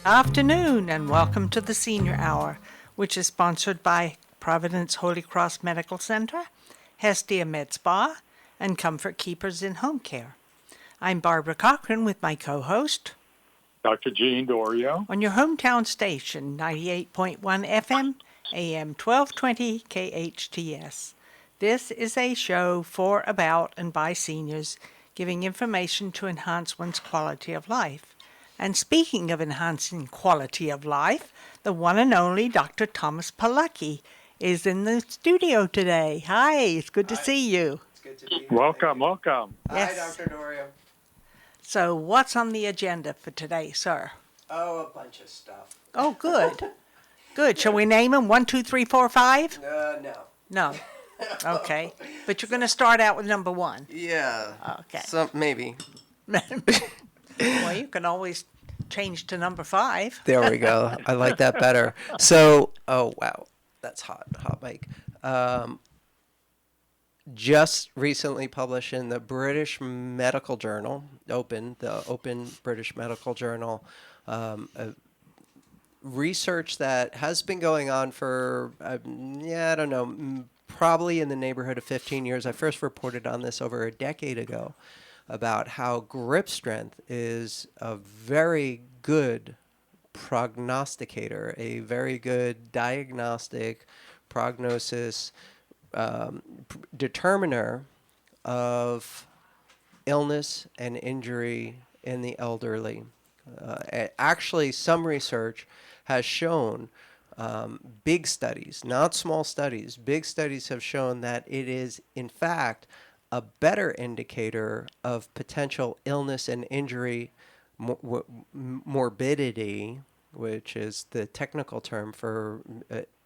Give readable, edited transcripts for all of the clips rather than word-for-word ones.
Afternoon, and welcome to the Senior Hour, which is sponsored by Providence Holy Cross Medical Center, Hestia Med Spa, and Comfort Keepers in Home Care. I'm Barbara Cochran with my co-host Dr. Gene Dorio. on your hometown station, 98.1 FM, AM 1220 KHTS. This is a show for, about, and by seniors, giving information to enhance one's quality of life. And speaking of enhancing quality of life, the one and only Dr. Thomas Polucki is in the studio today. Hi, it's good to see you. It's good to be here. Welcome. Yes. Hi, Dr. Dorio. So what's on the agenda for today, sir? Oh, a bunch of stuff. Oh, good. Good. Shall we name them? 1, 2, 3, 4, 5? No. No. Okay. But you're going to start out with number 1. Yeah. Okay. Maybe. Well, you can always change to number 5. There we go. I like that better. So, oh, wow. That's hot mic. Just recently published in the British Medical Journal, the Open British Medical Journal, research that has been going on for, I don't know, probably in the neighborhood of 15 years. I first reported on this over a decade ago about how grip strength is a very good prognosticator, a very good diagnostic prognosis determiner of illness and injury in the elderly. Actually, some research has shown, big studies, not small studies, big studies have shown that it is, in fact, a better indicator of potential illness and injury, morbidity, which is the technical term for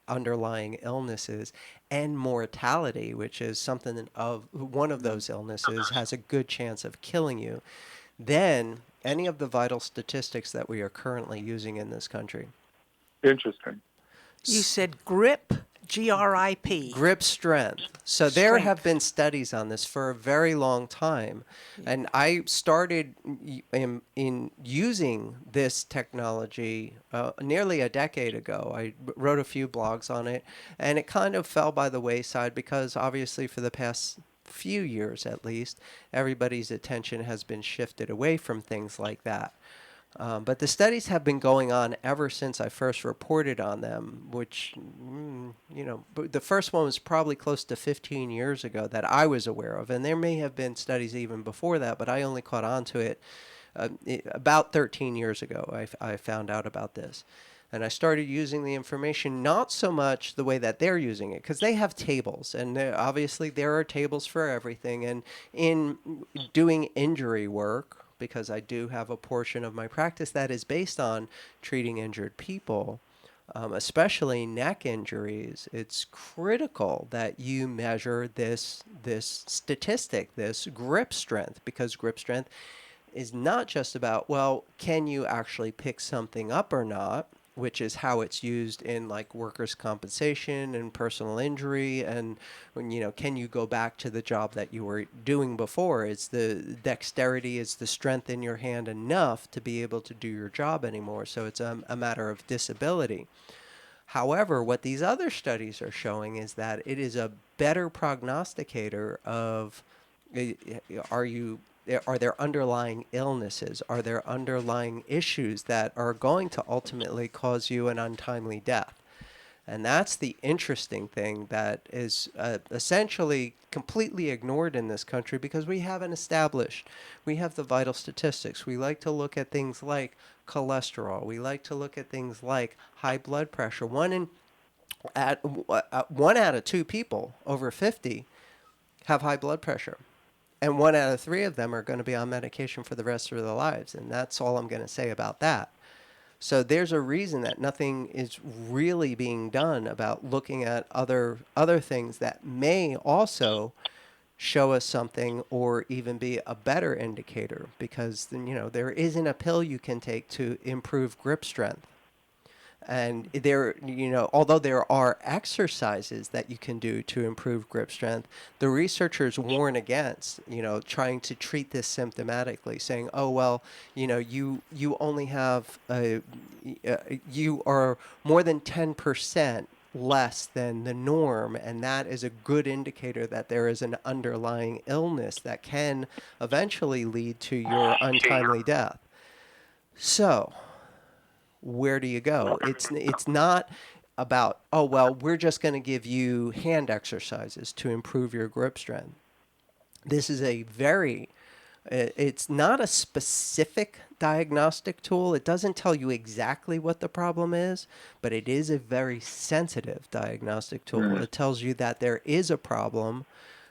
underlying illnesses, and mortality, which is something of one of those illnesses has a good chance of killing you, than any of the vital statistics that we are currently using in this country. Interesting. You said GRIP, G-R-I-P. Grip strength. So there have been studies on this for a very long time. And I started in using this technology nearly a decade ago. I wrote a few blogs on it, and it kind of fell by the wayside because obviously for the past few years at least, everybody's attention has been shifted away from things like that. But the studies have been going on ever since I first reported on them, which, the first one was probably close to 15 years ago that I was aware of. And there may have been studies even before that, but I only caught on to it about 13 years ago. I found out about this. And I started using the information not so much the way that they're using it, because they have tables, and obviously there are tables for everything. And in doing injury work, because I do have a portion of my practice that is based on treating injured people, especially neck injuries, it's critical that you measure this statistic, this grip strength, because grip strength is not just about, well, can you actually pick something up or not, which is how it's used in like workers' compensation and personal injury, and can you go back to the job that you were doing before? Is the dexterity, is the strength in your hand enough to be able to do your job anymore? So it's a matter of disability. However, what these other studies are showing is that it is a better prognosticator of are there underlying illnesses? Are there underlying issues that are going to ultimately cause you an untimely death? And that's the interesting thing that is essentially completely ignored in this country because we haven't established. We have the vital statistics. We like to look at things like cholesterol. We like to look at things like high blood pressure. One out of 2 people over 50 have high blood pressure. And 1 out of 3 of them are going to be on medication for the rest of their lives. And that's all I'm going to say about that. So there's a reason that nothing is really being done about looking at other things that may also show us something or even be a better indicator, because there isn't a pill you can take to improve grip strength. And although there are exercises that you can do to improve grip strength, the researchers warn against, trying to treat this symptomatically, saying, "Oh well, you only have you are more than 10% less than the norm, and that is a good indicator that there is an underlying illness that can eventually lead to your untimely death." So, where do you go? It's not about, oh well, we're just going to give you hand exercises to improve your grip strength. This is it's not a specific diagnostic tool. It doesn't tell you exactly what the problem is, but it is a very sensitive diagnostic tool. It tells you that there is a problem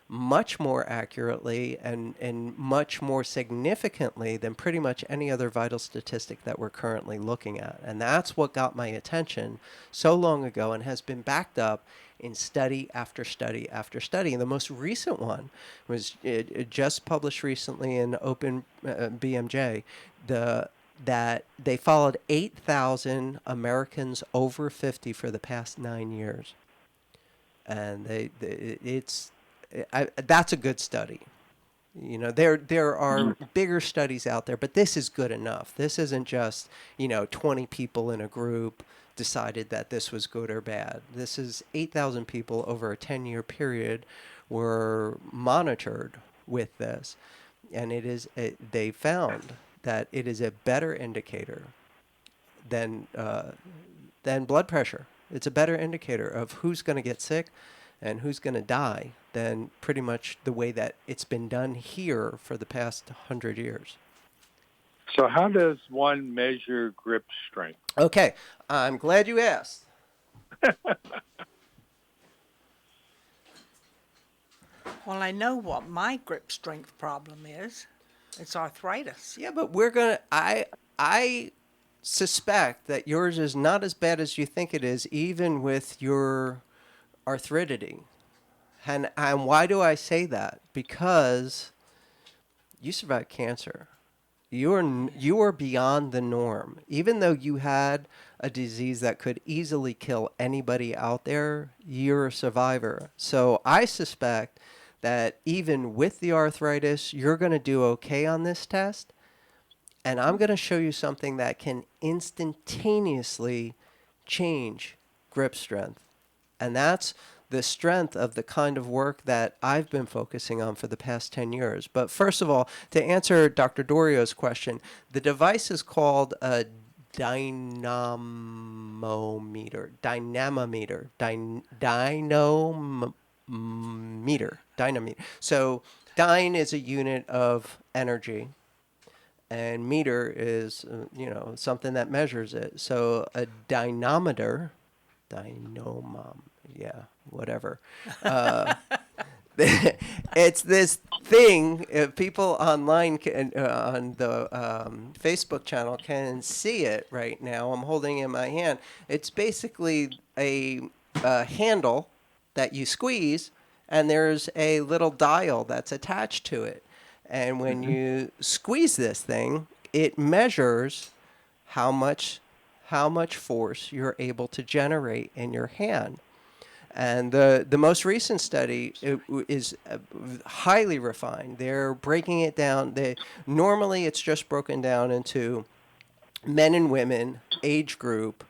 much more accurately and much more significantly than pretty much any other vital statistic that we're currently looking at. And that's what got my attention so long ago and has been backed up in study after study after study. And the most recent one was it just published recently in Open BMJ, that they followed 8,000 Americans over 50 for the past 9 years. And that's a good study. There are bigger studies out there, but this is good enough. This isn't just, 20 people in a group decided that this was good or bad. This is 8,000 people over a 10-year period were monitored with this, and they found that it is a better indicator than blood pressure. It's a better indicator of who's going to get sick and who's going to die than pretty much the way that it's been done here for the past 100 years. So how does one measure grip strength? Okay, I'm glad you asked. Well, I know what my grip strength problem is. It's arthritis. Yeah, but I suspect that yours is not as bad as you think it is, even with your arthritis. And why do I say that? Because you survived cancer. You are beyond the norm. Even though you had a disease that could easily kill anybody out there, you're a survivor. So I suspect that even with the arthritis, you're going to do okay on this test. And I'm going to show you something that can instantaneously change grip strength. And that's the strength of the kind of work that I've been focusing on for the past 10 years. But first of all, to answer Dr. Dorio's question, the device is called a dynamometer. So dyne is a unit of energy, and meter is, something that measures it. So a dynamometer, whatever. It's this thing. People online on the Facebook channel can see it right now. I'm holding it in my hand. It's basically a handle that you squeeze, and there's a little dial that's attached to it. And when you squeeze this thing, it measures how much force you're able to generate in your hand. And the most recent study is highly refined. They're breaking it down. Normally it's just broken down into men and women, age group,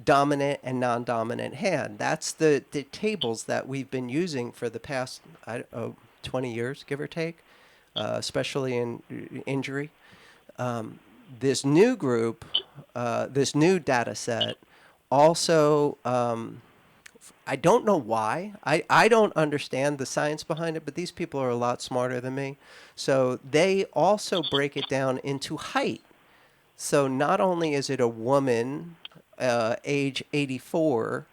dominant and non-dominant hand. That's the tables that we've been using for the past 20 years, give or take, especially in injury. This new group, this new data set also... I don't know why. I don't understand the science behind it, but these people are a lot smarter than me. So they also break it down into height. So not only is it a woman, age 84,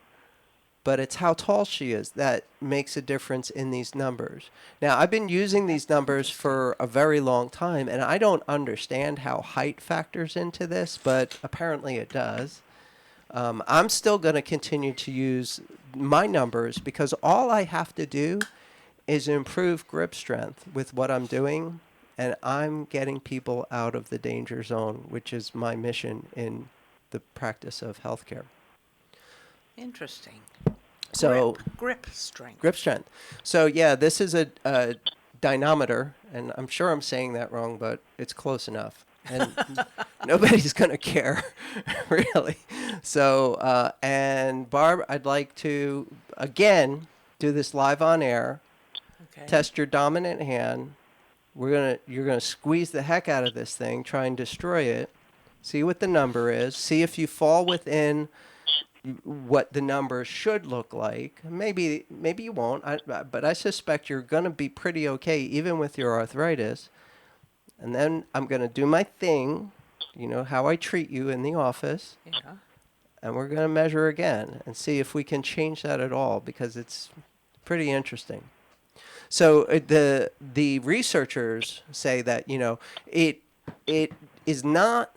but it's how tall she is that makes a difference in these numbers. Now, I've been using these numbers for a very long time, and I don't understand how height factors into this, but apparently it does. I'm still going to continue to use my numbers because all I have to do is improve grip strength with what I'm doing, and I'm getting people out of the danger zone, which is my mission in the practice of healthcare. Interesting. So grip strength. grip strength. So yeah, this is a dynamometer, and I'm sure I'm saying that wrong, but it's close enough. And nobody's going to care, really. So, and Barb, I'd like to, again, do this live on air. Okay. Test your dominant hand. You're gonna squeeze the heck out of this thing, try and destroy it. See what the number is. See if you fall within what the number should look like. Maybe you won't, but I suspect you're gonna be pretty okay, even with your arthritis. And then I'm gonna do my thing, you know how I treat you in the office, Yeah. and we're gonna measure again and see if we can change that at all, because it's pretty interesting. So the researchers say that, you know, it is not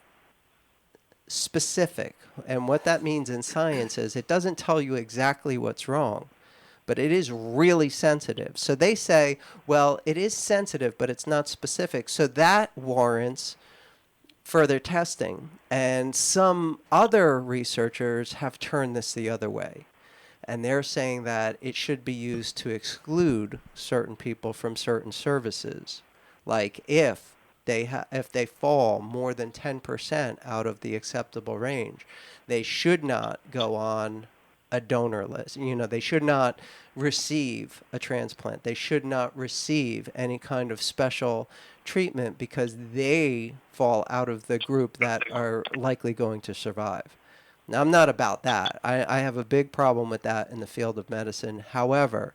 specific, and what that means in science is it doesn't tell you exactly what's wrong, but it is really sensitive. So they say, well, it is sensitive, but it's not specific. So that warrants further testing. And some other researchers have turned this the other way. And they're saying that it should be used to exclude certain people from certain services. Like if they fall more than 10% out of the acceptable range, they should not go on a donor list. You know, they should not receive a transplant. They should not receive any kind of special treatment because they fall out of the group that are likely going to survive. Now, I'm not about that. I have a big problem with that in the field of medicine. However,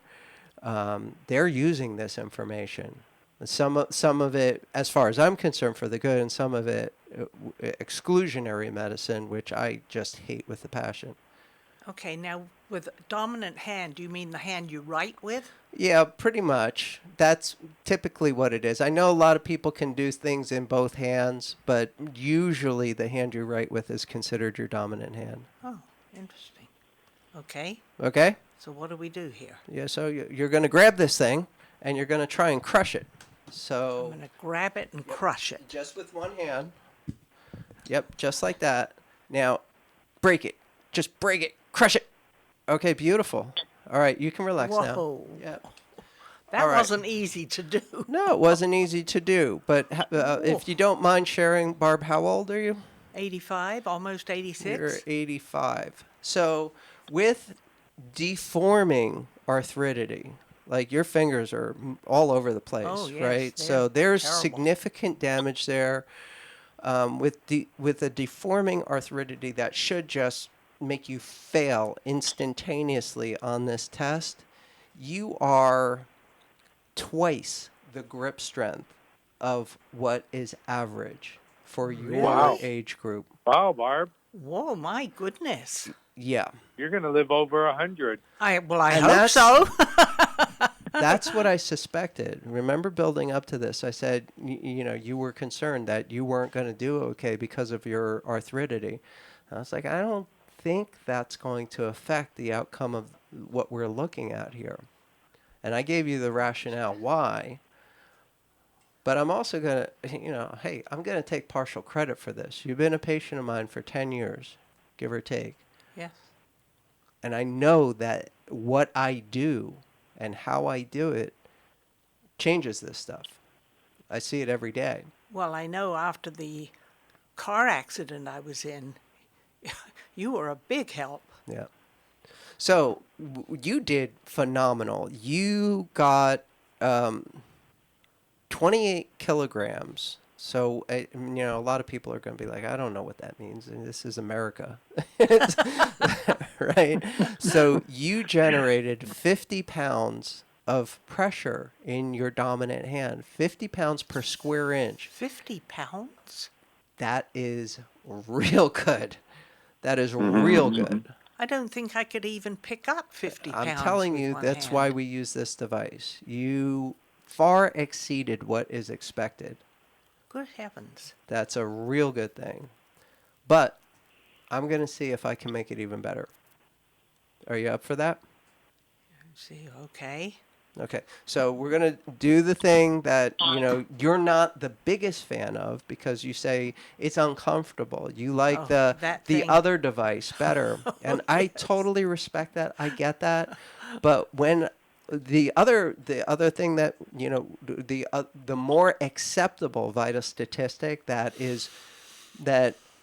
they're using this information. Some of it, as far as I'm concerned, for the good, and some of it exclusionary medicine, which I just hate with a passion. Okay, now with dominant hand, do you mean the hand you write with? Yeah, pretty much. That's typically what it is. I know a lot of people can do things in both hands, but usually the hand you write with is considered your dominant hand. Oh, interesting. Okay, Okay? so what do we do here? Yeah, so you're going to grab this thing, and you're going to try and crush it. I'm So going to grab it and crush it. just with one hand. Yep, just like that. Now, break it. Just break it. Crush it. Okay, beautiful. All right, you can relax now. Whoa. Yep. That All right. wasn't easy to do. No, it wasn't easy to do. But if you don't mind sharing, Barb, how old are you? 85, almost 86. You're 85. So with deforming arthritis, like your fingers are all over the place, Oh, yes, right? they're So there's terrible. significant damage there. With a deforming arthritis that should just make you fail instantaneously on this test, you are twice the grip strength of what is average for your Wow. age group. Wow, Barb, Whoa, my goodness. Yeah. you're going to live over 100. I And hope that's- so. That's what I suspected. Remember building up to this, I said, you know, you were concerned that you weren't going to do okay because of your arthritis. I was like, I don't think that's going to affect the outcome of what we're looking at here. And I gave you the rationale why. But I'm also going to, you know, hey, I'm going to take partial credit for this. You've been a patient of mine for 10 years, give or take. Yes. And I know that what I do and how I do it changes this stuff. I see it every day. Well, I know after the car accident I was in, you were a big help. Yeah. So you did phenomenal. You got 28 kilograms. So, you know, a lot of people are going to be like, I don't know what that means. And this is America. Right? So you generated 50 pounds of pressure in your dominant hand, 50 pounds per square inch. 50 pounds? That is real good. That is real good. I don't think I could even pick up 50 pounds. I'm telling with you, one that's hand. why we use this device. You far exceeded what is expected. Good heavens. That's a real good thing. But I'm going to see if I can make it even better. Are you up for that? See, okay. Okay, so we're gonna do the thing that you're not the biggest fan of because you say it's uncomfortable. You like Oh, that the thing. other device better, and I totally respect that. I get that, but when the other thing that the more acceptable vital statistic that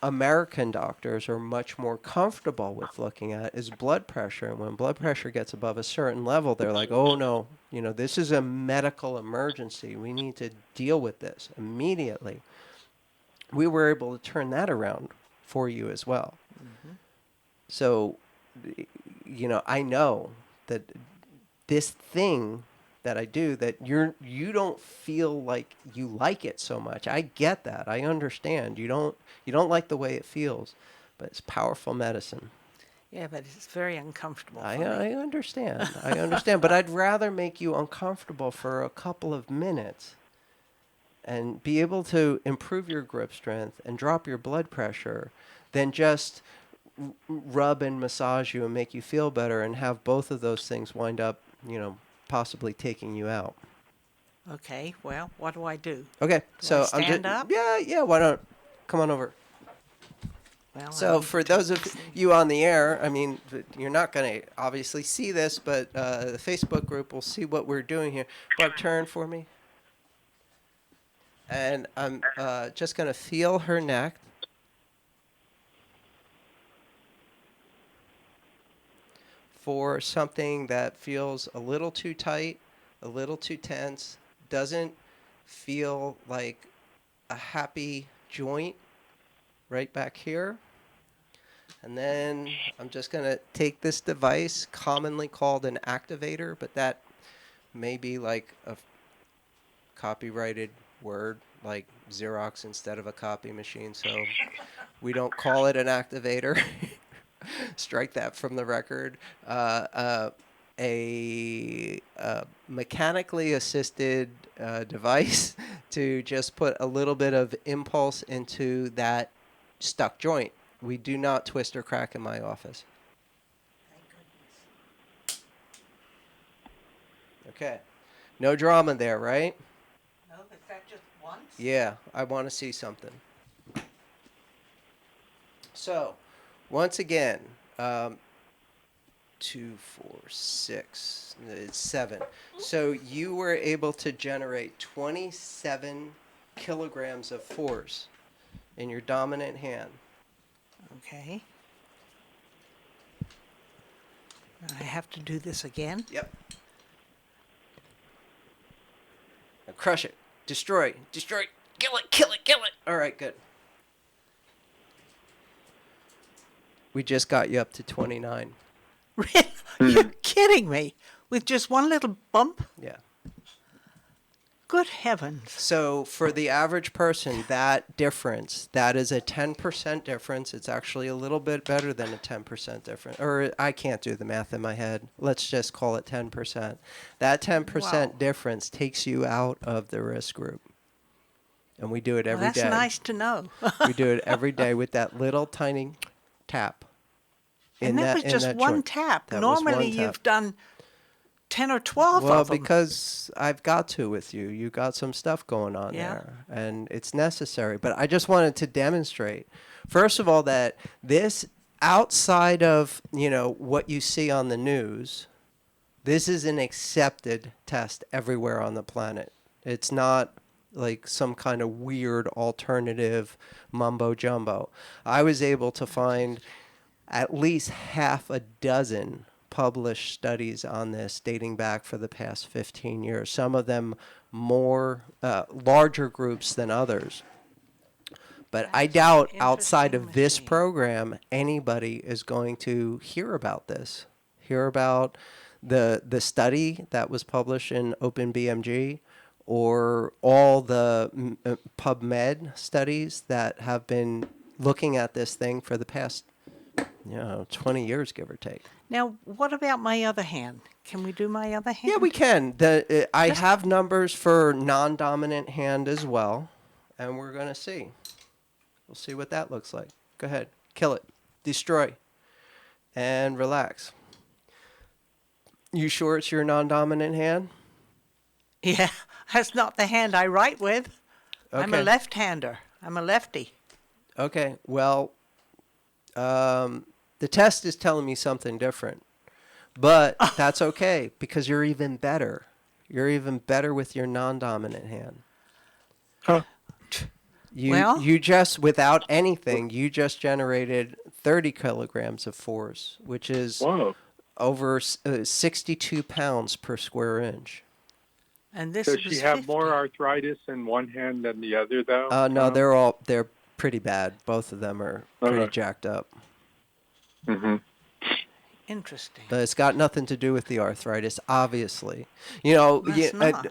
American doctors are much more comfortable with looking at is blood pressure. And when blood pressure gets above a certain level, they're like, oh no, this is a medical emergency. We need to deal with this immediately. We were able to turn that around for you as well. So, I know that this thing that I do that you don't feel like you like it so much. I get that. I understand. You don't like the way it feels, but it's powerful medicine. Yeah, but it's very uncomfortable I for me. I understand. I understand, but I'd rather make you uncomfortable for a couple of minutes and be able to improve your grip strength and drop your blood pressure than just rub and massage you and make you feel better and have both of those things wind up, possibly taking you out. Okay, well, what do I do? Okay, Do I so I'm just stand up? yeah. Why don't come on over? Well, I So need for to take those of this thing. you on the air, I mean, you're not going to obviously see this, but the Facebook group will see what we're doing here. Barb, turn for me, and I'm just going to feel her neck. For something that feels a little too tight, a little too tense, doesn't feel like a happy joint right back here. And then I'm just going to take this device, commonly called an activator, but that may be like a copyrighted word, like Xerox instead of a copy machine. So we don't call it an activator. Strike that from the record. A mechanically assisted device to just put a little bit of impulse into that stuck joint. We do not twist or crack in my office. Okay. No drama there, right? No, is that just once? Yeah, I want to see something. So, once again, 2, 4, 6, it's 7. So you were able to generate 27 kilograms of force in your dominant hand. Okay. I have to do this again? Yep. Now crush it. Destroy. Destroy. Kill it. Kill it. Kill it. All right, good. We just got you up to 29. Really? You're kidding me? With just one little bump? Yeah. Good heavens. So for the average person, that difference, that is a 10% difference. It's actually a little bit better than a 10% difference. Or I can't do the math in my head. Let's just call it 10%. That 10% Wow. difference takes you out of the risk group. And we do it Well, every that's day. nice to know. We do it every day with that little tiny tap. And that was just one joint. tap. That was Normally one tap. you've done 10 or 12 Well, of them. because I've got to with you. You got some stuff going on Yeah. there, and it's necessary. But I just wanted to demonstrate, first of all, that this, outside of, what you see on the news, this is an accepted test everywhere on the planet. It's not like some kind of weird alternative mumbo jumbo. I was able to find at least half a dozen published studies on this dating back for the past 15 years. Some of them more larger groups than others. But I That's doubt an outside of interesting this machine. program anybody is going to hear about this. Hear about the study that was published in OpenBMG or all the PubMed studies that have been looking at this thing for the past 20 years, give or take. Now, what about my other hand? Can we do my other hand? Yeah, we can. I have numbers for non-dominant hand as well, and we're going to see. We'll see what that looks like. Go ahead. Kill it. Destroy. And relax. You sure it's your non-dominant hand? Yeah, that's not the hand I write with. I'm a Okay. left-hander. I'm a lefty. Okay. Well, the test is telling me something different. But that's okay because you're even better. You're even better with your non-dominant hand. Huh. Well, You just, without anything, you just generated 30 kilograms of force, which is Whoa. over 62 pounds per square inch. and this Does she was have 50. more arthritis in one hand than the other, though? No, Tom? they're pretty bad. Both of them are pretty Okay. jacked up. Mm-hmm. Interesting. But it's got nothing to do with the arthritis, obviously. You know, That's not.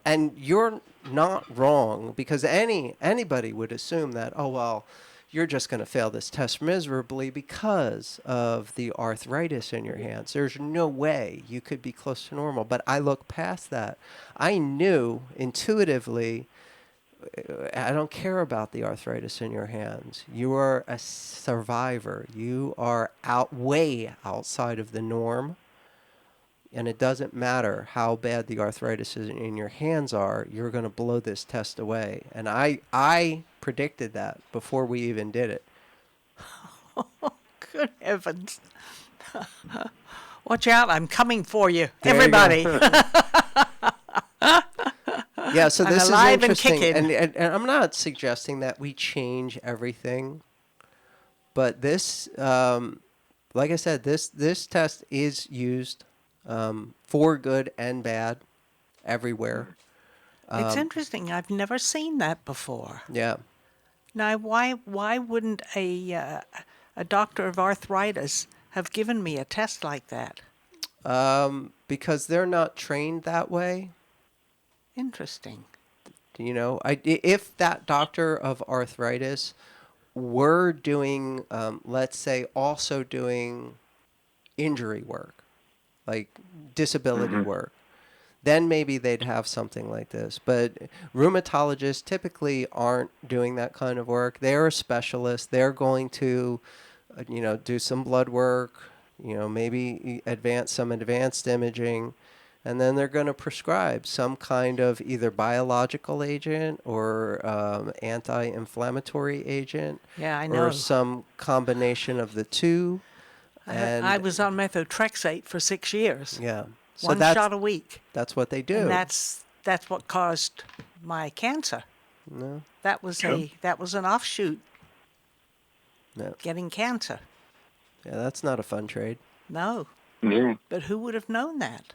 and you're not wrong because anybody would assume that, oh well, you're just going to fail this test miserably because of the arthritis in your hands. There's no way you could be close to normal. But I look past that. I knew intuitively, I don't care about the arthritis in your hands. You are a survivor. You are way outside of the norm. And it doesn't matter how bad the arthritis is in your hands are, you're going to blow this test away. And I predicted that before we even did it. Good heavens. Watch out, I'm coming for you. There you Everybody. Yeah, so I'm this is alive and interesting. kicking. And I'm not suggesting that we change everything. But this, like I said, this test is used for good and bad everywhere. It's interesting. I've never seen that before. Yeah. Now, why wouldn't a doctor of arthritis have given me a test like that? Because they're not trained that way. Interesting. You know, if that doctor of arthritis were doing, let's say, also doing injury work, like disability work, then maybe they'd have something like this. But rheumatologists typically aren't doing that kind of work. They're a specialist. They're going to, do some blood work, maybe some advanced imaging, and then they're going to prescribe some kind of either biological agent or anti-inflammatory agent. Yeah, I Or know. some combination of the two. And I was on methotrexate for 6 years. yeah. So One shot a week. that's what they do. And that's what caused my cancer. No. That was an offshoot, No. getting cancer. Yeah, that's not a fun trade. No. Yeah. But who would have known that?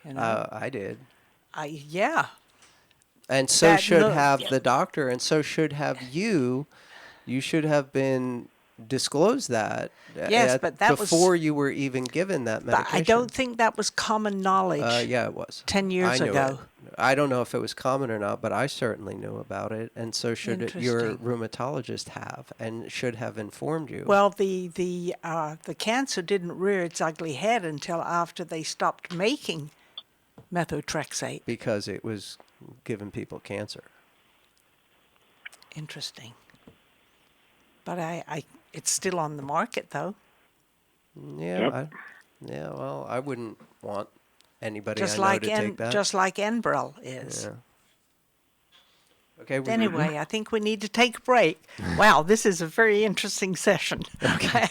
You know? I did. Yeah. And so That should no- have yeah. the doctor, and so should have you. You should have been disclosed that Yes, but that was- before you were even given that But medication. I don't think that was common knowledge Yeah, it was. 10 years I knew ago. it. I don't know if it was common or not, but I certainly knew about it, and so should your Interesting. rheumatologist have, and should have informed you. Well, the cancer didn't rear its ugly head until after they stopped making methotrexate. Because it was giving people cancer. Interesting. But it's still on the market, though. Yeah, Yep. well, I wouldn't want anybody Just I know like to take that. just like Enbrel is. Yeah. Okay. Anyway, I think we need to take a break. Wow, this is a very interesting session. Okay.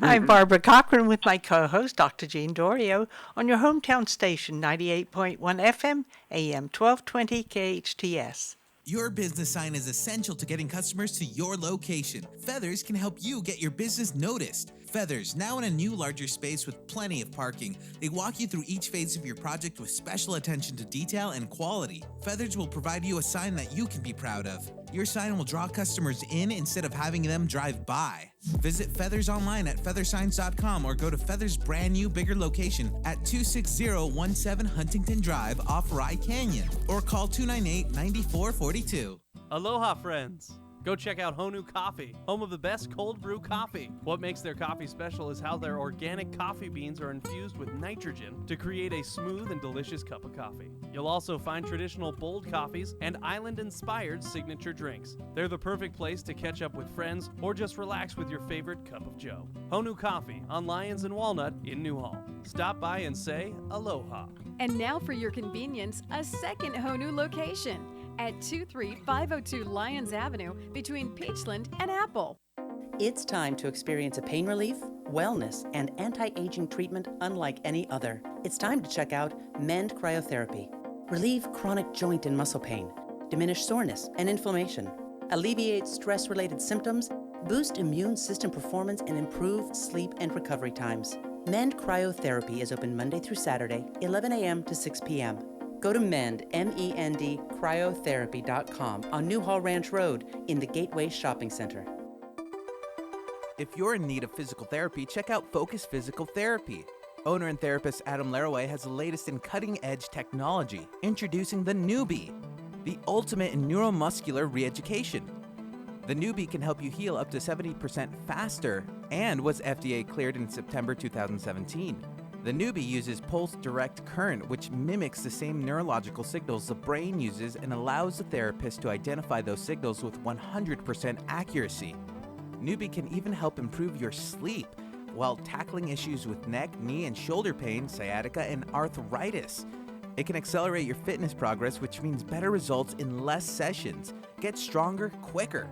I'm Barbara Cochran with my co-host, Dr. Jean Dorio, on your hometown station, 98.1 FM, AM 1220 KHTS. Your business sign is essential to getting customers to your location. Feathers can help you get your business noticed. Feathers, now in a new larger space with plenty of parking. They walk you through each phase of your project with special attention to detail and quality. Feathers will provide you a sign that you can be proud of. Your sign will draw customers in instead of having them drive by. Visit Feathers online at feathersigns.com or go to Feathers' brand new bigger location at 26017 Huntington Drive off Rye Canyon or call 298-9442. Aloha, friends! Go check out Honu Coffee, home of the best cold brew coffee. What makes their coffee special is how their organic coffee beans are infused with nitrogen to create a smooth and delicious cup of coffee. You'll also find traditional bold coffees and island-inspired signature drinks. They're the perfect place to catch up with friends or just relax with your favorite cup of joe. Honu Coffee on Lyons and Walnut in Newhall. Stop by and say aloha. And now for your convenience, a second Honu location at 23502 Lyons Avenue between Peachland and Apple. It's time to experience a pain relief, wellness, and anti-aging treatment unlike any other. It's time to check out Mend Cryotherapy. Relieve chronic joint and muscle pain, diminish soreness and inflammation, alleviate stress-related symptoms, boost immune system performance, and improve sleep and recovery times. Mend Cryotherapy is open Monday through Saturday, 11 a.m. to 6 p.m. Go to Mend, M-E-N-D, cryotherapy.com on Newhall Ranch Road in the Gateway Shopping Center. If you're in need of physical therapy, check out Focus Physical Therapy. Owner and therapist Adam Laraway has the latest in cutting-edge technology, introducing the Newbie, the ultimate in neuromuscular re-education. The Newbie can help you heal up to 70% faster and was FDA cleared in September 2017. The Newbie uses pulse direct current, which mimics the same neurological signals the brain uses and allows the therapist to identify those signals with 100% accuracy. Newbie can even help improve your sleep while tackling issues with neck, knee, and shoulder pain, sciatica, and arthritis. It can accelerate your fitness progress, which means better results in less sessions. Get stronger quicker.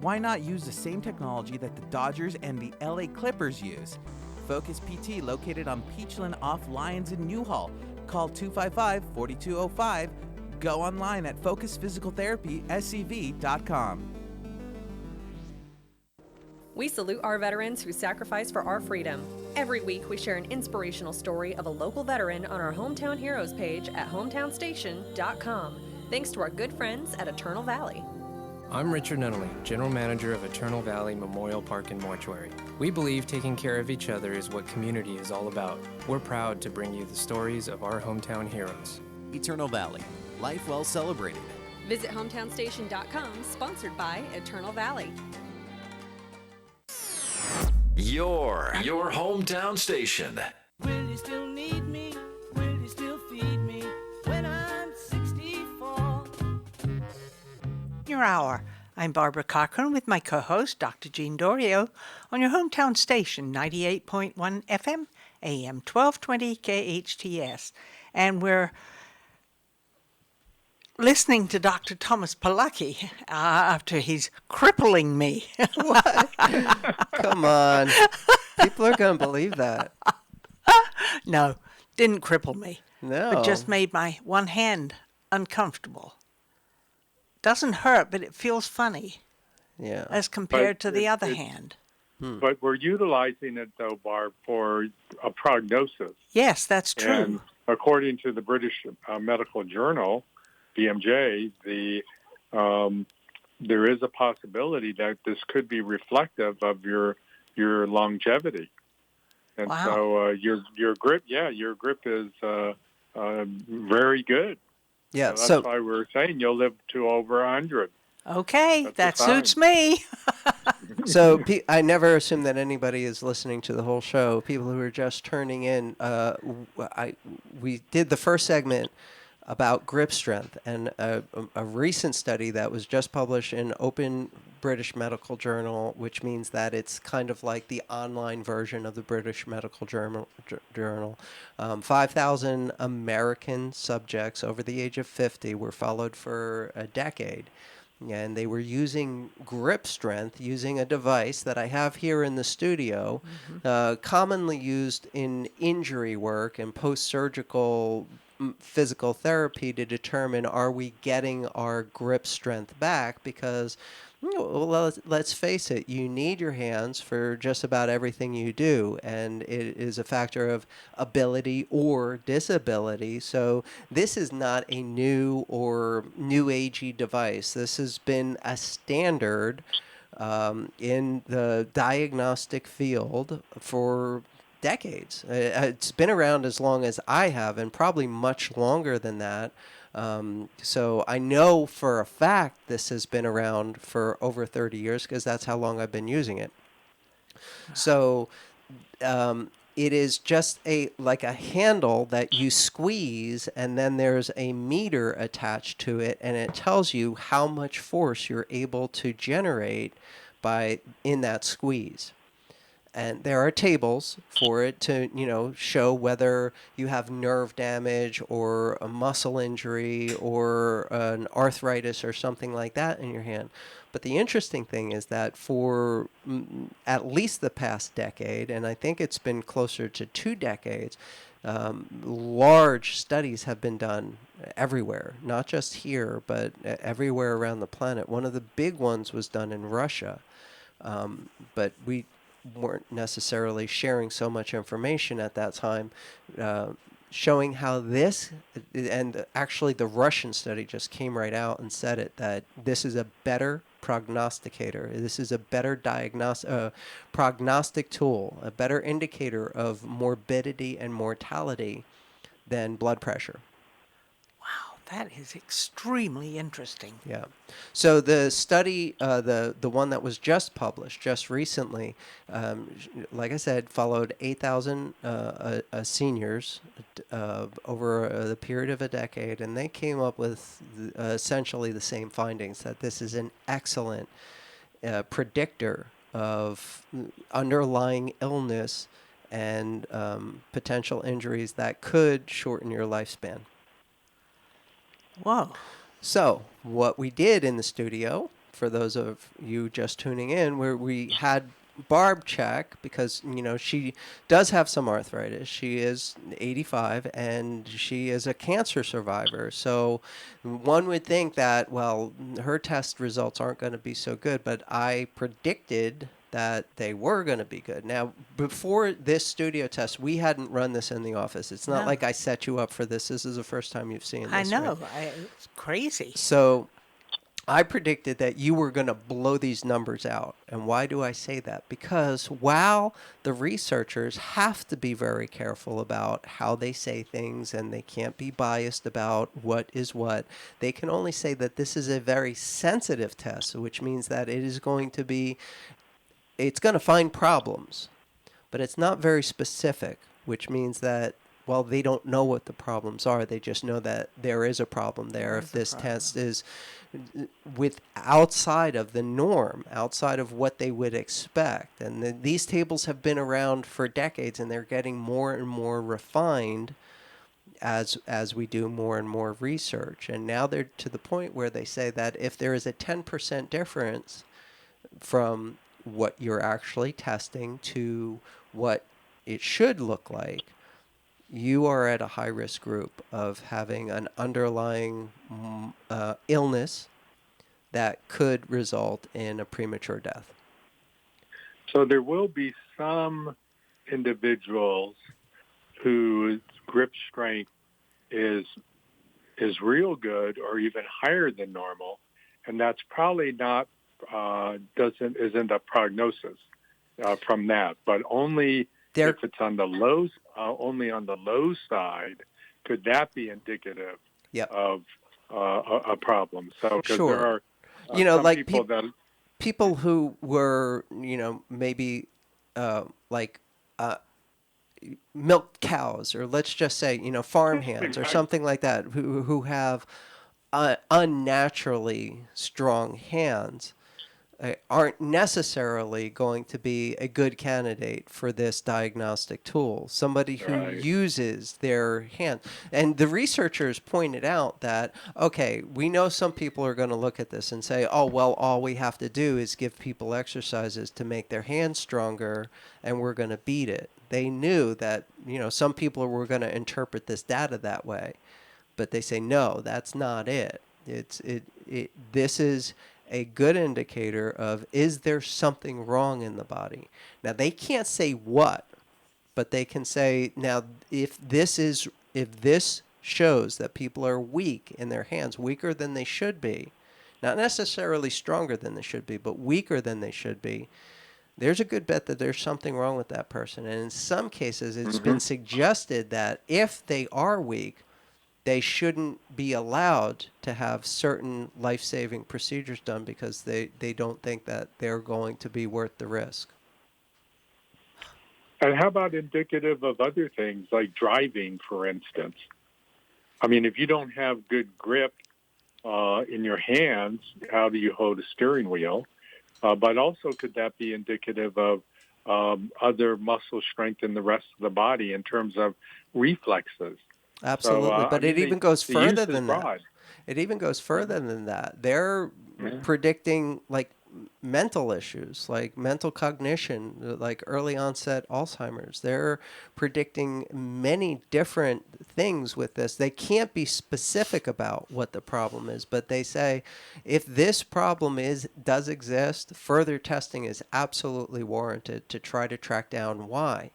Why not use the same technology that the Dodgers and the LA Clippers use? Focus PT, located on Peachland off Lyons in Newhall. Call 255-4205. Go online at focusphysicaltherapyscv.com. We salute our veterans who sacrifice for our freedom. Every week, we share an inspirational story of a local veteran on our Hometown Heroes page at hometownstation.com. Thanks to our good friends at Eternal Valley. I'm Richard Nunnally, General Manager of Eternal Valley Memorial Park and Mortuary. We believe taking care of each other is what community is all about. We're proud to bring you the stories of our hometown heroes. Eternal Valley, life well celebrated. Visit hometownstation.com, sponsored by Eternal Valley. Your hometown station. Will you still need me? Will you still feed me when I'm 64? Your Hour. I'm Barbara Cochran with my co-host, Dr. Jean Dorio, on your hometown station, 98.1 FM, AM 1220 KHTS. And we're listening to Dr. Thomas Polucki after he's crippling me. What? Come on. People are going to believe that. No, didn't cripple me. No. But just made my one hand uncomfortable. Doesn't hurt, but it feels funny. Yeah. As compared to the other hand. But we're utilizing it, though, Barb, for a prognosis. Yes, that's true. And according to the British Medical Journal, BMJ, there is a possibility that this could be reflective of your longevity. And wow. So your grip is very good. Yeah, so that's why we're saying you'll live to over 100. Okay, that suits me. So I never assume that anybody is listening to the whole show. People who are just turning in, we did the first segment about grip strength, and a recent study that was just published in Open British Medical Journal, which means that it's kind of like the online version of the British Medical Journal. 5,000 American subjects over the age of 50 were followed for a decade, and they were using grip strength using a device that I have here in the studio, commonly used in injury work and post-surgical physical therapy to determine, are we getting our grip strength back? Because, well, let's face it, you need your hands for just about everything you do, and it is a factor of ability or disability. So this is not a new or new agey device. This has been a standard in the diagnostic field for decades. It's been around as long as I have, and probably much longer than that. So I know for a fact this has been around for over 30 years because that's how long I've been using it. So it is just like a handle that you squeeze, and then there's a meter attached to it, and it tells you how much force you're able to generate in that squeeze. And there are tables for it to, show whether you have nerve damage or a muscle injury or an arthritis or something like that in your hand. But the interesting thing is that for at least the past decade, and I think it's been closer to 2 decades, large studies have been done everywhere, not just here, but everywhere around the planet. One of the big ones was done in Russia. But we weren't necessarily sharing so much information at that time, showing how this, and actually the Russian study just came right out and said it, that this is a better prognosticator. This is a better prognostic tool, a better indicator of morbidity and mortality than blood pressure. That is extremely interesting. Yeah. So the study, the one that was just published just recently, like I said, followed 8,000 seniors over the period of a decade, and they came up with essentially the same findings, that this is an excellent predictor of underlying illness and potential injuries that could shorten your lifespan. Whoa. So what we did in the studio, for those of you just tuning in, where we had Barb check, because, she does have some arthritis. She is 85 and she is a cancer survivor. So one would think that, well, her test results aren't going to be so good, but I predicted that they were going to be good. Now, before this studio test, we hadn't run this in the office. It's not like I set you up for this. This is the first time you've seen this. I know. Right? It's crazy. So I predicted that you were going to blow these numbers out. And why do I say that? Because while the researchers have to be very careful about how they say things and they can't be biased about what is what, they can only say that this is a very sensitive test, which means that it is going to be, it's going to find problems, but it's not very specific, which means that, well, they don't know what the problems are. They just know that there is a problem there. If this test is outside of the norm, outside of what they would expect. And these tables have been around for decades, and they're getting more and more refined as we do more and more research. And now they're to the point where they say that if there is a 10% difference from what you're actually testing to what it should look like, you are at a high-risk group of having an underlying illness that could result in a premature death. So there will be some individuals whose grip strength is real good or even higher than normal, and that's probably not isn't a prognosis from that, but only if it's on the low, only on the low side, could that be indicative of a problem? So, because there are some like people people who were, maybe like milk cows, or let's just say, farm hands or something like that, who have unnaturally strong hands, aren't necessarily going to be a good candidate for this diagnostic tool. Somebody who uses their hand. And the researchers pointed out that, okay, we know some people are going to look at this and say, oh, well, all we have to do is give people exercises to make their hands stronger, and we're going to beat it. They knew that, some people were going to interpret this data that way. But they say, no, that's not it. This is a good indicator of, is there something wrong in the body? Now, they can't say what, but they can say, now, if this shows that people are weak in their hands, weaker than they should be, not necessarily stronger than they should be, but weaker than they should be, there's a good bet that there's something wrong with that person. And in some cases, it's been suggested that if they are weak, they shouldn't be allowed to have certain life-saving procedures done because they don't think that they're going to be worth the risk. And how about indicative of other things, like driving, for instance? I mean, if you don't have good grip in your hands, how do you hold a steering wheel? But also, could that be indicative of other muscle strength in the rest of the body in terms of reflexes. Absolutely, So, but it even goes the use further is than that. broad. It even goes further than that. They're predicting like mental issues, like mental cognition, like early onset Alzheimer's. They're predicting many different things with this. They can't be specific about what the problem is, but they say if this problem does exist, further testing is absolutely warranted to try to track down why.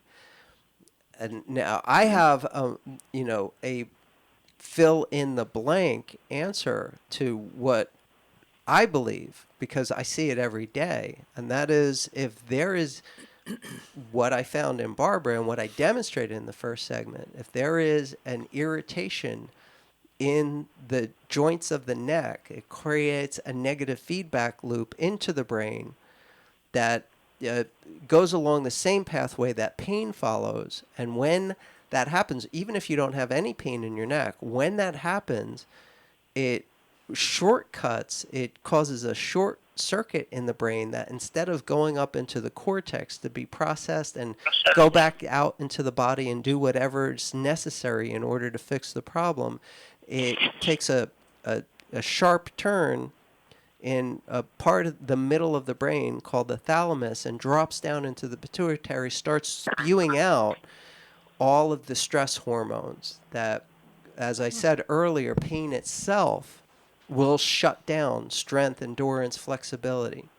And now I have, a fill in the blank answer to what I believe, because I see it every day. And that is, if there is what I found in Barbara and what I demonstrated in the first segment, if there is an irritation in the joints of the neck, it creates a negative feedback loop into the brain that goes along the same pathway that pain follows. And when that happens, even if you don't have any pain in your neck, when that happens, it shortcuts, it causes a short circuit in the brain that instead of going up into the cortex to be processed and go back out into the body and do whatever is necessary in order to fix the problem, it takes a sharp turn in a part of the middle of the brain called the thalamus and drops down into the pituitary, starts spewing out all of the stress hormones that, as I said earlier, pain itself will shut down strength, endurance, flexibility.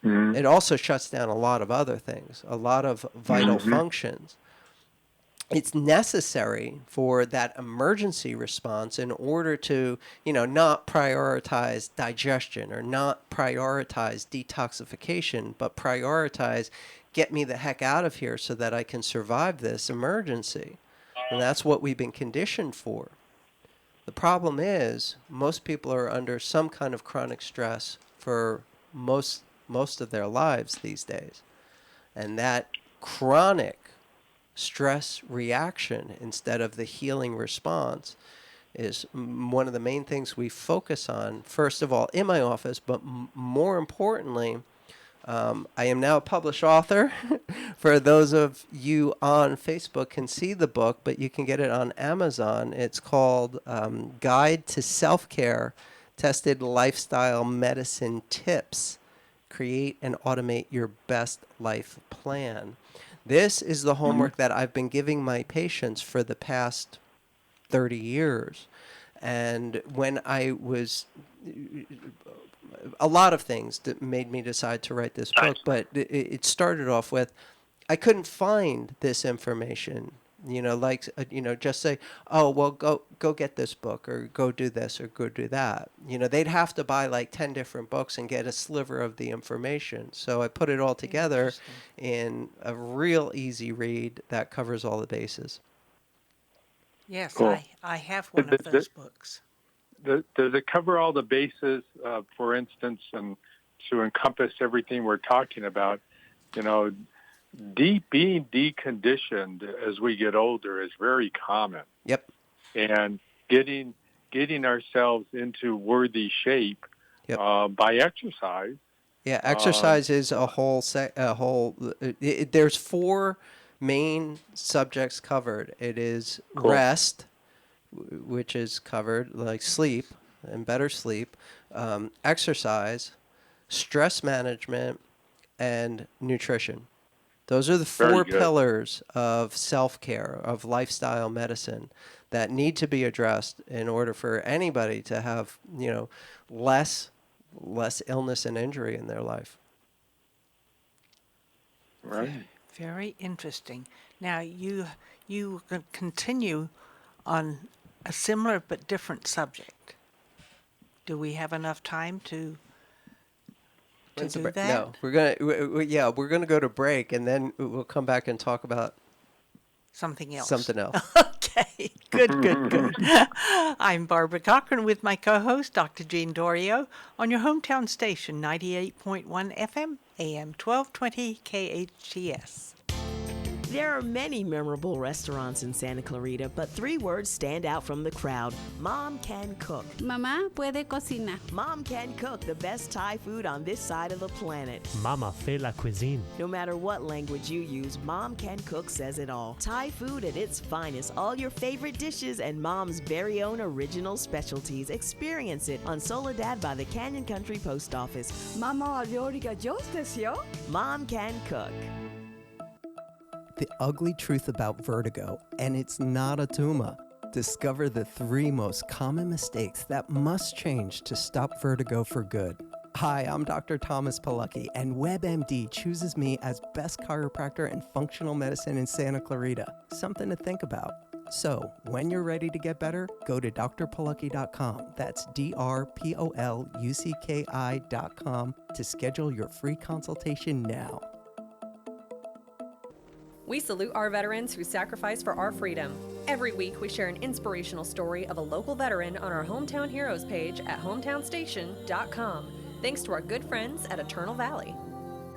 It also shuts down a lot of other things, a lot of vital functions. It's necessary for that emergency response in order to, not prioritize digestion or not prioritize detoxification, but prioritize get me the heck out of here so that I can survive this emergency. And that's what we've been conditioned for. The problem is most people are under some kind of chronic stress for most of their lives these days. And that chronic stress reaction instead of the healing response is one of the main things we focus on, first of all, in my office, but more importantly, I am now a published author. For those of you on Facebook can see the book, but you can get it on Amazon. It's called Guide to Self-Care, Tested Lifestyle Medicine Tips. Create and automate your best life plan. This is the homework that I've been giving my patients for the past 30 years. And when I was... a lot of things that made me decide to write this book, but it started off with I couldn't find this information, just say, oh, well, go get this book or go do this or go do that. They'd have to buy like 10 different books and get a sliver of the information. So I put it all together in a real easy read that covers all the bases. Yes, Cool. I have one of those books. Does it cover all the bases, for instance, and to encompass everything we're talking about? Being deconditioned as we get older is very common. Yep. And getting ourselves into worthy shape by exercise. Yeah, exercise is a whole. There's 4 main subjects covered. It is rest, which is covered, like sleep and better sleep, exercise, stress management, and nutrition. Those are the 4 pillars of self-care, of lifestyle medicine that need to be addressed in order for anybody to have, less illness and injury in their life. Right. Very interesting. Now, you continue on a similar but different subject. Do we have enough time to do that? No, we're gonna go to break and then we'll come back and talk about something else. Okay, good. I'm Barbara Cochran with my co-host, Dr. Jean Dorio, on your hometown station, 98.1 FM, AM 1220 KHTS. There are many memorable restaurants in Santa Clarita, but 3 words stand out from the crowd. Mom can cook. Mamá puede cocinar. Mom can cook the best Thai food on this side of the planet. Mama fait la cuisine. No matter what language you use, Mom Can Cook says it all. Thai food at its finest, all your favorite dishes and Mom's very own original specialties. Experience it on Soledad by the Canyon Country Post Office. Mama 요리가 좋으세요? Mom Can Cook. The ugly truth about vertigo, and it's not a tumor. Discover the 3 most common mistakes that must change to stop vertigo for good. Hi, I'm Dr. Thomas Polucki, and WebMD chooses me as best chiropractor and functional medicine in Santa Clarita. Something to think about. So, when you're ready to get better, go to drpolucki.com. That's drpolucki.com to schedule your free consultation now. We salute our veterans who sacrifice for our freedom. Every week, we share an inspirational story of a local veteran on our Hometown Heroes page at hometownstation.com. Thanks to our good friends at Eternal Valley.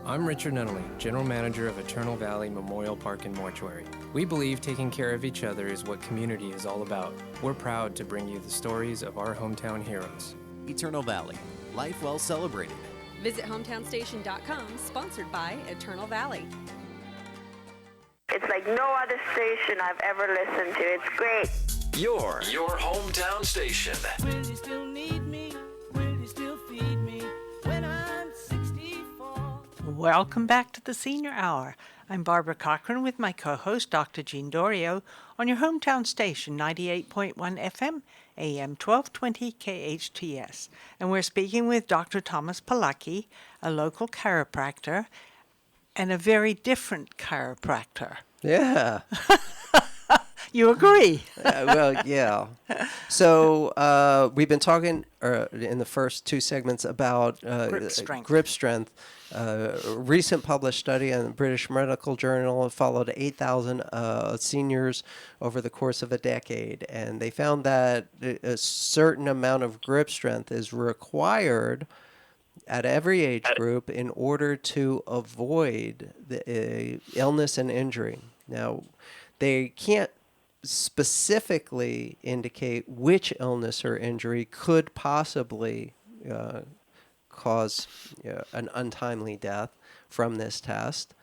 I'm Richard Nunnally, General Manager of Eternal Valley Memorial Park and Mortuary. We believe taking care of each other is what community is all about. We're proud to bring you the stories of our hometown heroes. Eternal Valley, life well celebrated. Visit hometownstation.com, sponsored by Eternal Valley. It's like no other station I've ever listened to. It's great. Your hometown station. Will you still need me? Will you still feed me when I'm 64? Welcome back to the Senior Hour. I'm Barbara Cochran with my co-host, Dr. Jean Dorio, on your hometown station, 98.1 FM, AM 1220 KHTS. And we're speaking with Dr. Thomas Polucki, a local chiropractor, and a very different chiropractor. Yeah. You agree? Well, yeah. So we've been talking in the first 2 segments about grip strength. A recent published study in the British Medical Journal followed 8,000 seniors over the course of a decade, and they found that a certain amount of grip strength is required at every age group in order to avoid the illness and injury. Now, they can't specifically indicate which illness or injury could possibly cause an untimely death from this test.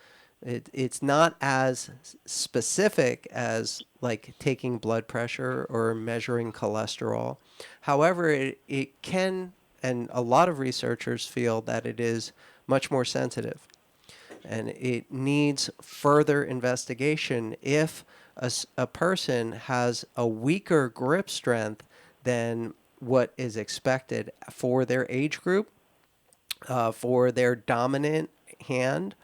It's not as specific as like taking blood pressure or measuring cholesterol. However, it can, and a lot of researchers feel that it is much more sensitive. And it needs further investigation if a person has a weaker grip strength than what is expected for their age group, for their dominant hand,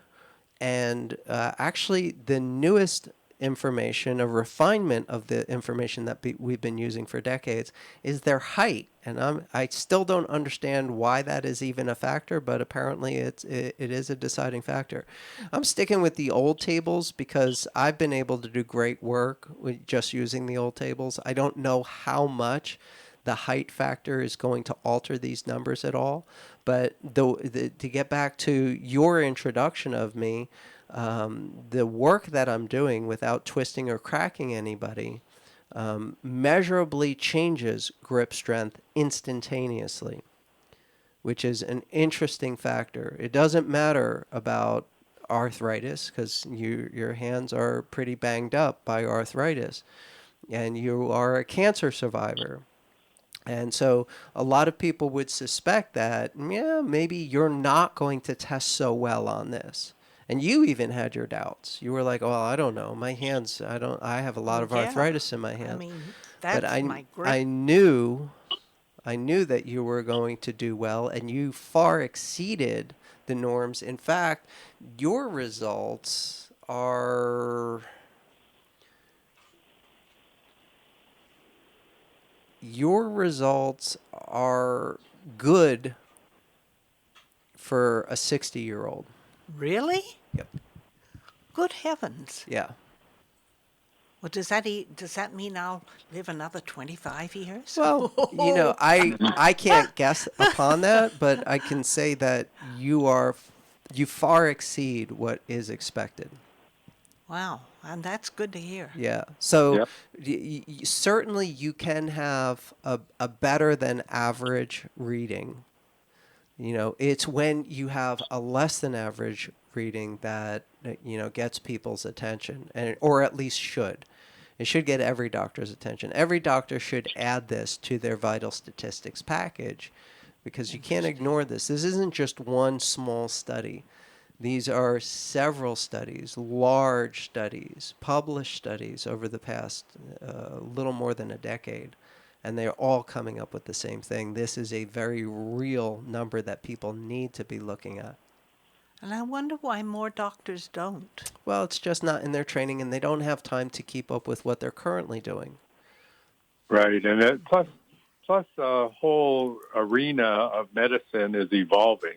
and actually the newest information, a refinement of the information that we've been using for decades, is their height. And I still don't understand why that is even a factor, but apparently it is a deciding factor. I'm sticking with the old tables because I've been able to do great work with just using the old tables. I don't know how much the height factor is going to alter these numbers at all. But to get back to your introduction of me, the work that I'm doing without twisting or cracking anybody measurably changes grip strength instantaneously, which is an interesting factor. It doesn't matter about arthritis because your hands are pretty banged up by arthritis, and you are a cancer survivor. And so a lot of people would suspect that, yeah, maybe you're not going to test so well on this. And you even had your doubts. You were like, "Well, I don't know. My hands, I have a lot of arthritis in my hands." I mean, that's my grip. I knew that you were going to do well, and you far exceeded the norms. In fact, your results are good for a 60-year-old. Really? Yep. Good heavens. Yeah. Well, does that mean I'll live another 25 years? Well, I can't guess upon that, but I can say that you far exceed what is expected. Wow, and that's good to hear. Yeah. So Yep. certainly you can have a better than average reading. You know, it's when you have a less than average reading that, gets people's attention, or at least should. It should get every doctor's attention. Every doctor should add this to their vital statistics package because you can't ignore this. This isn't just one small study. These are several studies, large studies, published studies over the past little more than a decade. And they're all coming up with the same thing. This is a very real number that people need to be looking at. And I wonder why more doctors don't. Well, it's just not in their training, and they don't have time to keep up with what they're currently doing. Right, and plus the whole arena of medicine is evolving.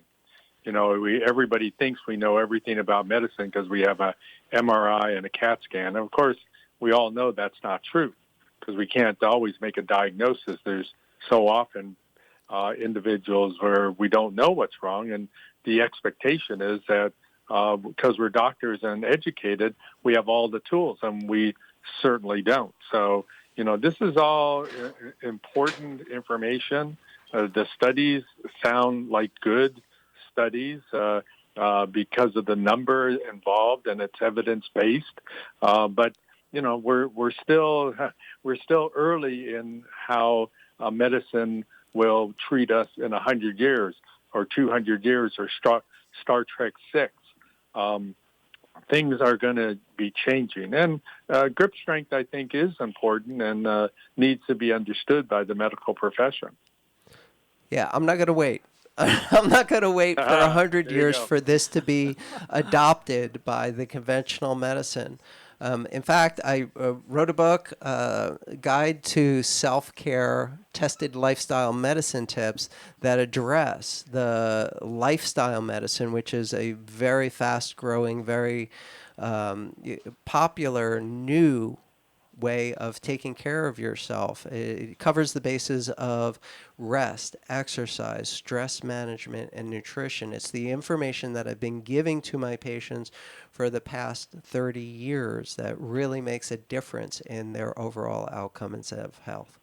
You know, everybody thinks we know everything about medicine because we have a MRI and a CAT scan. And of course, we all know that's not true because we can't always make a diagnosis. There's so often individuals where we don't know what's wrong, and the expectation is that because we're doctors and educated, we have all the tools, and we certainly don't. So, this is all important information. The studies sound like good studies because of the number involved, and it's evidence-based. But we're still early in how medicine will treat us in 100 years or 200 years or Star Trek 6. Things are going to be changing. And grip strength, I think, is important and needs to be understood by the medical profession. Yeah, I'm not going to wait. I'm not going to wait for 100 years for this to be adopted by the conventional medicine. In fact, I wrote a book, Guide to Self-Care Tested Lifestyle Medicine Tips that address the lifestyle medicine, which is a very fast-growing, very popular new way of taking care of yourself. It covers the bases of rest, exercise, stress management, and nutrition. It's the information that I've been giving to my patients for the past 30 years that really makes a difference in their overall outcome instead of health.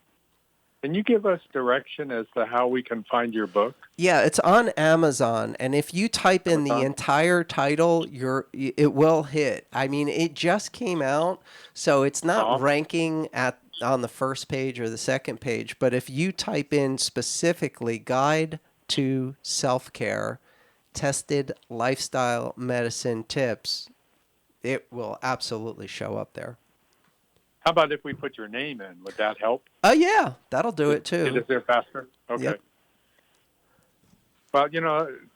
Can you give us direction as to how we can find your book? Yeah, it's on Amazon, and if you type in the entire title, it will hit. I mean, it just came out, so it's not ranking on the first page or the second page, but if you type in specifically Guide to Self-Care Tested Lifestyle Medicine Tips, it will absolutely show up there. How about if we put your name in? Would that help? Yeah, that'll do it too. Is it faster? Okay. Yep. Well,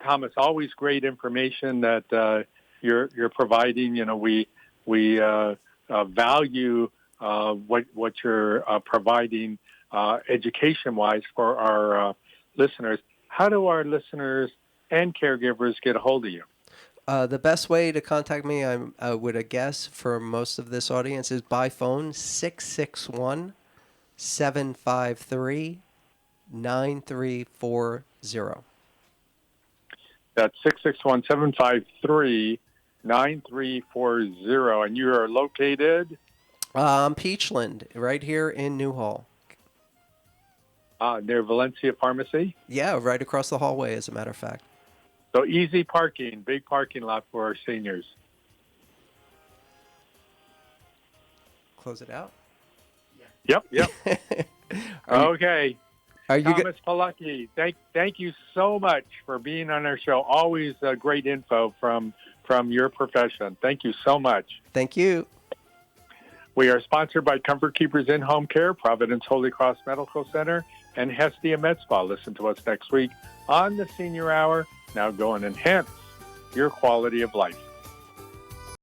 Thomas, always great information that you're providing. We value what you're providing education-wise for our listeners. How do our listeners and caregivers get a hold of you? The best way to contact me, I would guess, for most of this audience is by phone, 661-753-9340. That's 661-753-9340. And you are located? Peachland, right here in Newhall. Near Valencia Pharmacy? Yeah, right across the hallway, as a matter of fact. So easy parking, big parking lot for our seniors. Close it out? Yep. Okay. Thomas Polucki, thank you so much for being on our show. Always great info from your profession. Thank you so much. Thank you. We are sponsored by Comfort Keepers In-Home Care, Providence Holy Cross Medical Center, and Hestia Med Spa. Listen to us next week on the Senior Hour. Now go and enhance your quality of life.